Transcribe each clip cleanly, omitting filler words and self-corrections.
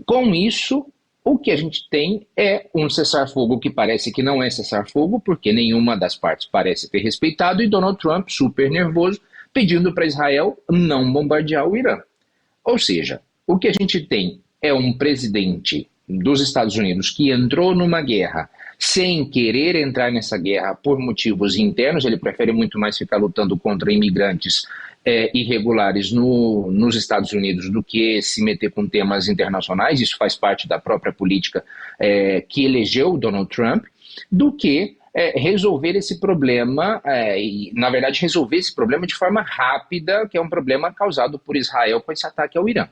Com isso, o que a gente tem é um cessar-fogo que parece que não é cessar-fogo, porque nenhuma das partes parece ter respeitado, e Donald Trump, super nervoso, pedindo para Israel não bombardear o Irã. Ou seja, o que a gente tem é um presidente dos Estados Unidos que entrou numa guerra sem querer entrar nessa guerra por motivos internos, ele prefere muito mais ficar lutando contra imigrantes irregulares nos Estados Unidos do que se meter com temas internacionais, isso faz parte da própria política que elegeu Donald Trump, do que resolver esse problema, e, na verdade, resolver esse problema de forma rápida, que é um problema causado por Israel com esse ataque ao Irã.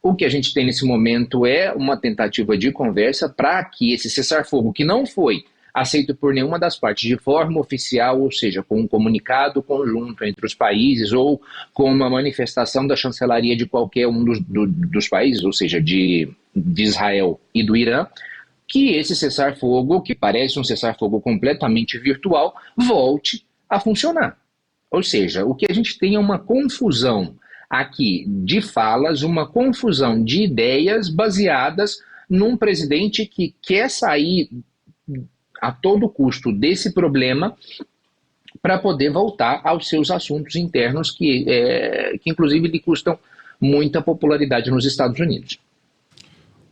O que a gente tem nesse momento é uma tentativa de conversa para que esse cessar-fogo, que não foi aceito por nenhuma das partes de forma oficial, ou seja, com um comunicado conjunto entre os países ou com uma manifestação da chancelaria de qualquer um dos países, ou seja, de Israel e do Irã, que esse cessar-fogo, que parece um cessar-fogo completamente virtual, volte a funcionar. Ou seja, o que a gente tem é uma confusão aqui de falas, uma confusão de ideias baseadas num presidente que quer sair a todo custo desse problema para poder voltar aos seus assuntos internos que inclusive lhe custam muita popularidade nos Estados Unidos.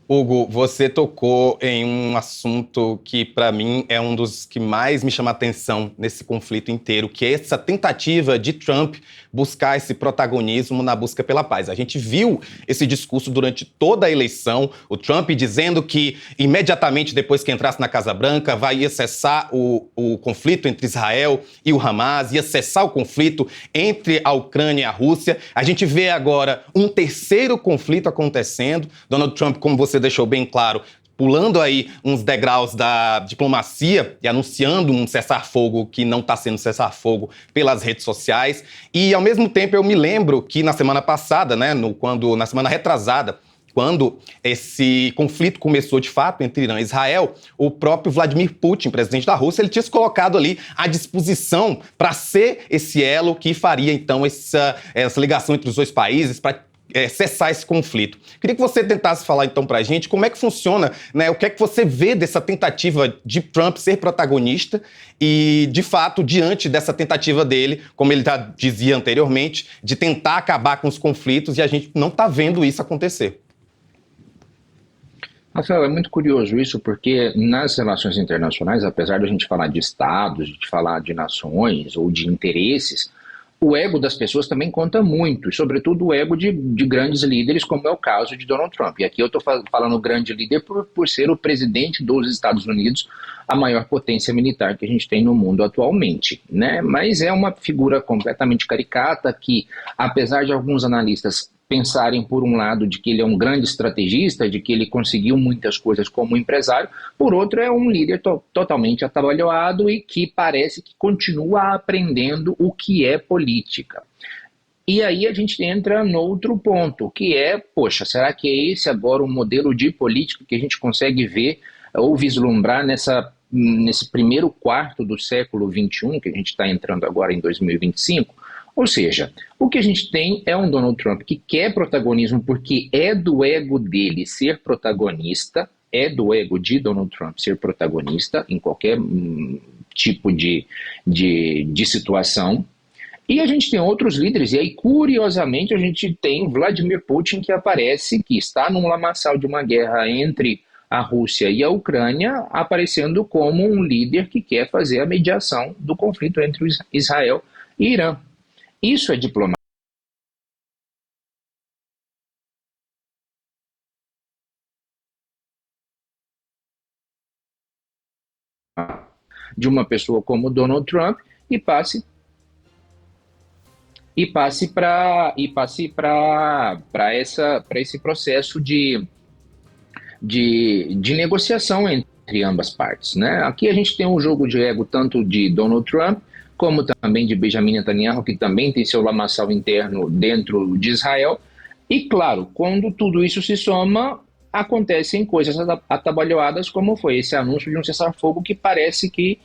Hugo, você tocou em um assunto que, para mim, é um dos que mais me chama a atenção nesse conflito inteiro, que é essa tentativa de Trump buscar esse protagonismo na busca pela paz. A gente viu esse discurso durante toda a eleição, o Trump dizendo que, imediatamente depois que entrasse na Casa Branca, ia cessar o conflito entre Israel e o Hamas, ia cessar o conflito entre a Ucrânia e a Rússia. A gente vê agora um terceiro conflito acontecendo. Donald Trump, como você deixou bem claro, pulando aí uns degraus da diplomacia e anunciando um cessar-fogo que não está sendo cessar-fogo pelas redes sociais. E, ao mesmo tempo, eu me lembro que na semana passada, na semana retrasada, quando esse conflito começou de fato entre Irã e Israel, o próprio Vladimir Putin, presidente da Rússia, ele tinha se colocado ali à disposição para ser esse elo que faria, então, essa ligação entre os dois países, para cessar esse conflito. Queria que você tentasse falar, então, pra gente como é que funciona, né? O que é que você vê dessa tentativa de Trump ser protagonista e, de fato, diante dessa tentativa dele, como ele já dizia anteriormente, de tentar acabar com os conflitos, e a gente não tá vendo isso acontecer. Rafael, é muito curioso isso, porque nas relações internacionais, apesar de a gente falar de estados, de falar de nações ou de interesses, o ego das pessoas também conta muito, e sobretudo o ego de grandes líderes, como é o caso de Donald Trump. E aqui eu estou falando grande líder por ser o presidente dos Estados Unidos, a maior potência militar que a gente tem no mundo atualmente, né? Mas é uma figura completamente caricata que, apesar de alguns analistas pensarem, por um lado, de que ele é um grande estrategista, de que ele conseguiu muitas coisas como empresário, por outro, é um líder totalmente atabalhoado e que parece que continua aprendendo o que é política. E aí a gente entra no outro ponto, que é, poxa, será que é esse agora o modelo de política que a gente consegue ver ou vislumbrar nesse primeiro quarto do século XXI, que a gente está entrando agora em 2025? Ou seja, o que a gente tem é um Donald Trump que quer protagonismo porque é do ego dele ser protagonista, é do ego de Donald Trump ser protagonista em qualquer tipo de situação. E a gente tem outros líderes, e aí, curiosamente, a gente tem Vladimir Putin, que aparece, que está num lamaçal de uma guerra entre a Rússia e a Ucrânia, aparecendo como um líder que quer fazer a mediação do conflito entre Israel e Irã. Isso é diplomacia de uma pessoa como Donald Trump e passe para esse processo de negociação entre ambas partes, né? Aqui a gente tem um jogo de ego tanto de Donald Trump como também de Benjamin Netanyahu, que também tem seu lamaçal interno dentro de Israel. E, claro, quando tudo isso se soma, acontecem coisas atabalhoadas, como foi esse anúncio de um cessar-fogo que parece que,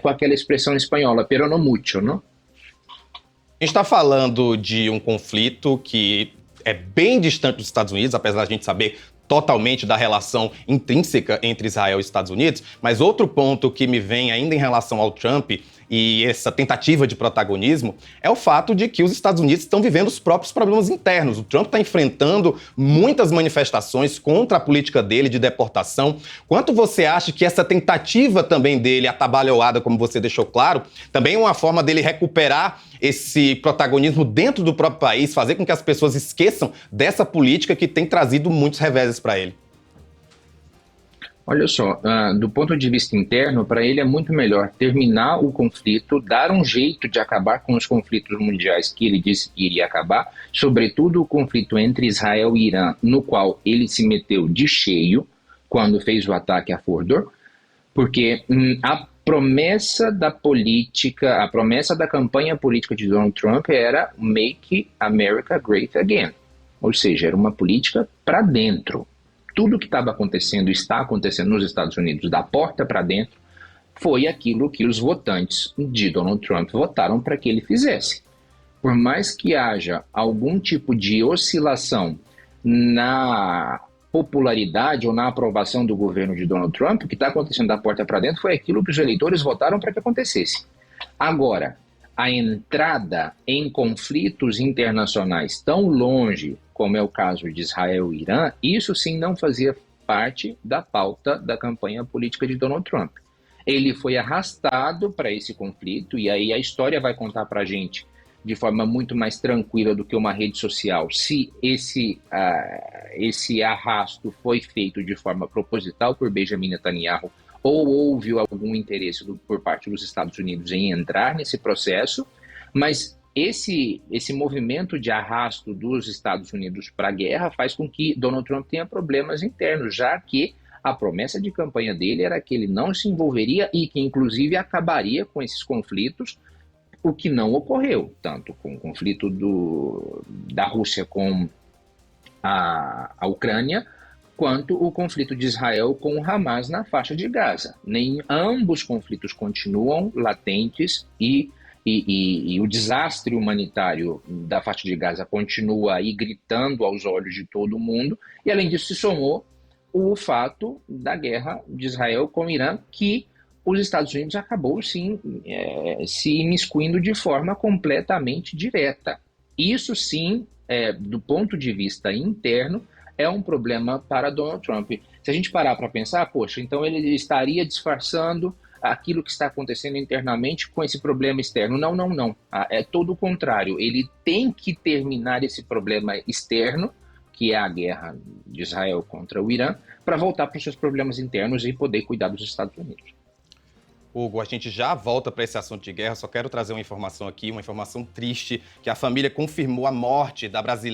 com aquela expressão espanhola, pero no mucho, não? A gente está falando de um conflito que é bem distante dos Estados Unidos, apesar da gente saber totalmente da relação intrínseca entre Israel e Estados Unidos, mas outro ponto que me vem ainda em relação ao Trump e essa tentativa de protagonismo é o fato de que os Estados Unidos estão vivendo os próprios problemas internos. O Trump está enfrentando muitas manifestações contra a política dele de deportação. Quanto você acha que essa tentativa também dele, atabalhoada, como você deixou claro, também é uma forma dele recuperar esse protagonismo dentro do próprio país, fazer com que as pessoas esqueçam dessa política que tem trazido muitos reveses para ele? Olha só, do ponto de vista interno, para ele é muito melhor terminar o conflito, dar um jeito de acabar com os conflitos mundiais que ele disse que iria acabar, sobretudo o conflito entre Israel e Irã, no qual ele se meteu de cheio quando fez o ataque a Fordow, porque a promessa da política, a promessa da campanha política de Donald Trump era Make America Great Again, ou seja, era uma política para dentro. Tudo que estava acontecendo, está acontecendo nos Estados Unidos, da porta para dentro, foi aquilo que os votantes de Donald Trump votaram para que ele fizesse. Por mais que haja algum tipo de oscilação na popularidade ou na aprovação do governo de Donald Trump, o que está acontecendo da porta para dentro foi aquilo que os eleitores votaram para que acontecesse. Agora, a entrada em conflitos internacionais tão longe, como é o caso de Israel e Irã, isso sim não fazia parte da pauta da campanha política de Donald Trump. Ele foi arrastado para esse conflito, e aí a história vai contar para a gente de forma muito mais tranquila do que uma rede social, se esse arrasto foi feito de forma proposital por Benjamin Netanyahu, ou houve algum interesse por parte dos Estados Unidos em entrar nesse processo, mas esse movimento de arrasto dos Estados Unidos para a guerra faz com que Donald Trump tenha problemas internos, já que a promessa de campanha dele era que ele não se envolveria e que, inclusive, acabaria com esses conflitos, o que não ocorreu, tanto com o conflito da Rússia com a Ucrânia, quanto o conflito de Israel com o Hamas na faixa de Gaza. Nem ambos conflitos continuam latentes e o desastre humanitário da faixa de Gaza continua aí gritando aos olhos de todo mundo, e além disso se somou o fato da guerra de Israel com o Irã, que os Estados Unidos acabou sim se imiscuindo de forma completamente direta. Isso sim, do ponto de vista interno, é um problema para Donald Trump. Se a gente parar para pensar, poxa, então ele estaria disfarçando aquilo que está acontecendo internamente com esse problema externo. Não, não, não. É todo o contrário. Ele tem que terminar esse problema externo, que é a guerra de Israel contra o Irã, para voltar para os seus problemas internos e poder cuidar dos Estados Unidos. Hugo, a gente já volta para esse assunto de guerra, só quero trazer uma informação aqui, uma informação triste, que a família confirmou a morte da brasileira